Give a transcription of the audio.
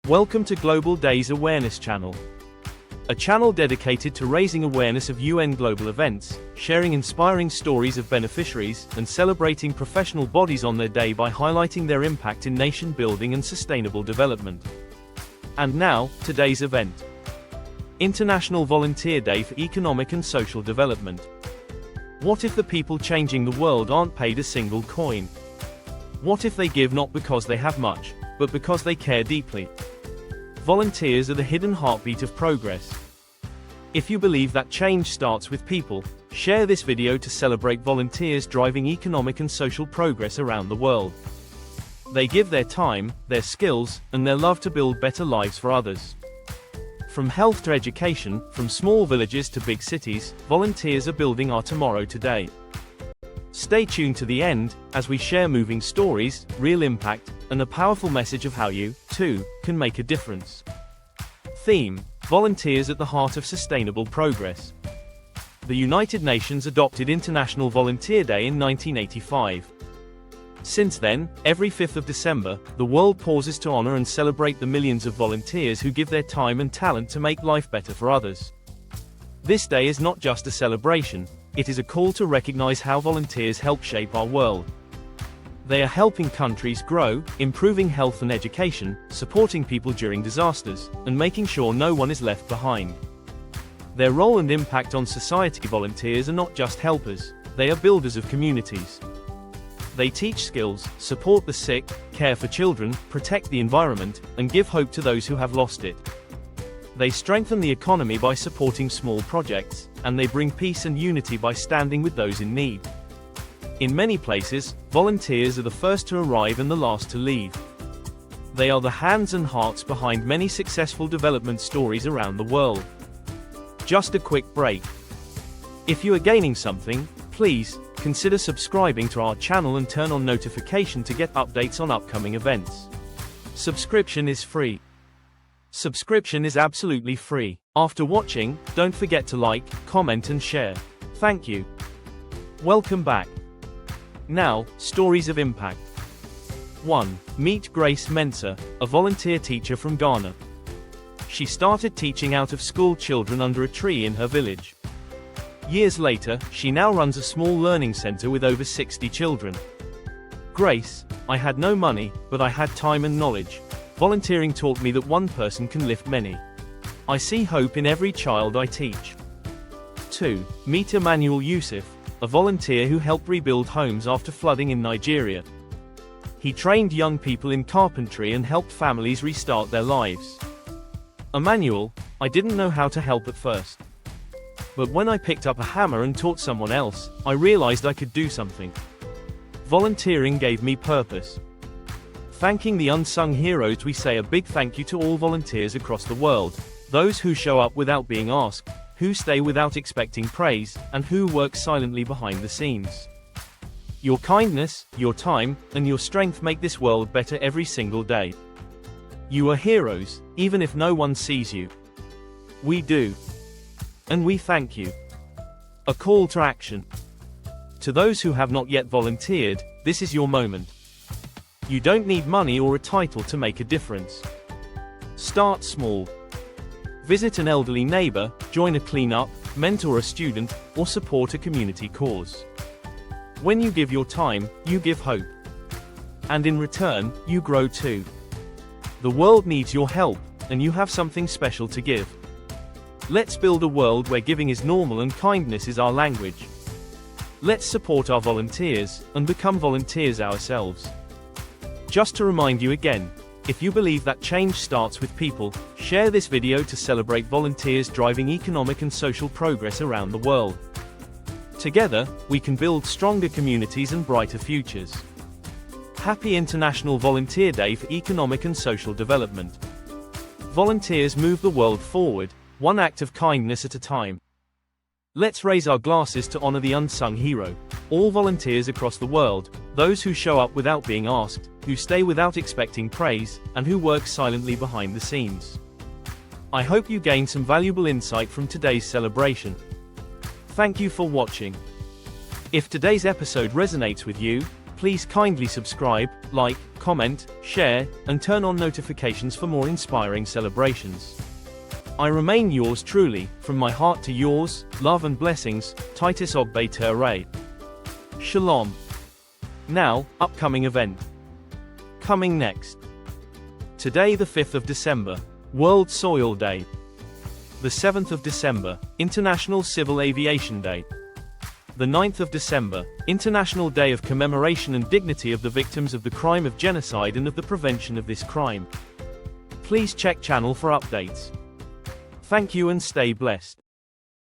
Welcome to Global Day's Awareness Channel, a channel dedicated to raising awareness of UN global events, sharing inspiring stories of beneficiaries, and celebrating professional bodies on their day by highlighting their impact in nation building and sustainable development. And now, today's event. International Volunteer Day for Economic and Social Development. What if the people changing the world aren't paid a single coin? What if they give not because they have much, but because they care deeply? Volunteers are the hidden heartbeat of progress. If you believe that change starts with people, share this video to celebrate volunteers driving economic and social progress around the world. They give their time, their skills, and their love to build better lives for others. From health to education, from small villages to big cities, volunteers are building our tomorrow today. Stay tuned to the end, as we share moving stories, real impact, and a powerful message of how you, too, can make a difference. Theme: Volunteers at the heart of sustainable progress. The United Nations adopted International Volunteer Day in 1985. Since then, every 5th of December, the world pauses to honor and celebrate the millions of volunteers who give their time and talent to make life better for others. This day is not just a celebration, it is a call to recognize how volunteers help shape our world. They are helping countries grow, improving health and education, supporting people during disasters, and making sure no one is left behind. Their role and impact on society. Volunteers are not just helpers, they are builders of communities. They teach skills, support the sick, care for children, protect the environment, and give hope to those who have lost it. They strengthen the economy by supporting small projects, and they bring peace and unity by standing with those in need. In many places, volunteers are the first to arrive and the last to leave. They are the hands and hearts behind many successful development stories around the world. Just a quick break. If you are gaining something, please consider subscribing to our channel and turn on notification to get updates on upcoming events. Subscription is free. Subscription is absolutely free. After watching, don't forget to like, comment and share. Thank you. Welcome back. Now, stories of impact. 1. Meet Grace Mensah, a volunteer teacher from Ghana. She started teaching out of school children under a tree in her village. Years later, she now runs a small learning center with over 60 children. Grace: I had no money, but I had time and knowledge. Volunteering taught me that one person can lift many. I see hope in every child I teach. 2. Meet Emmanuel Yusuf, a volunteer who helped rebuild homes after flooding in Nigeria. He trained young people in carpentry and helped families restart their lives. Emmanuel: I didn't know how to help at first. But when I picked up a hammer and taught someone else, I realized I could do something. Volunteering gave me purpose. Thanking the unsung heroes, we say a big thank you to all volunteers across the world, those who show up without being asked, who stay without expecting praise, and who work silently behind the scenes. Your kindness, your time, and your strength make this world better every single day. You are heroes, even if no one sees you. We do. And we thank you. A call to action. To those who have not yet volunteered, this is your moment. You don't need money or a title to make a difference. Start small. Visit an elderly neighbor, join a cleanup, mentor a student, or support a community cause. When you give your time, you give hope. And in return, you grow too. The world needs your help, and you have something special to give. Let's build a world where giving is normal and kindness is our language. Let's support our volunteers, and become volunteers ourselves. Just to remind you again, if you believe that change starts with people, share this video to celebrate volunteers driving economic and social progress around the world. Together, we can build stronger communities and brighter futures. Happy International Volunteer Day for Economic and Social Development. Volunteers move the world forward, one act of kindness at a time. Let's raise our glasses to honor the unsung hero, all volunteers across the world, those who show up without being asked, who stay without expecting praise, and who work silently behind the scenes. I hope you gained some valuable insight from today's celebration. Thank you for watching. If today's episode resonates with you, Please kindly subscribe, like, comment, share, and turn on notifications for more inspiring celebrations. I remain yours truly, from my heart to yours, love and blessings, Titus Ogbe Ture. Shalom. Now, upcoming event. Coming next. Today the 5th of December, World Soil Day. The 7th of December, International Civil Aviation Day. The 9th of December, International Day of Commemoration and Dignity of the Victims of the Crime of Genocide and of the Prevention of this Crime. Please check channel for updates. Thank you and stay blessed.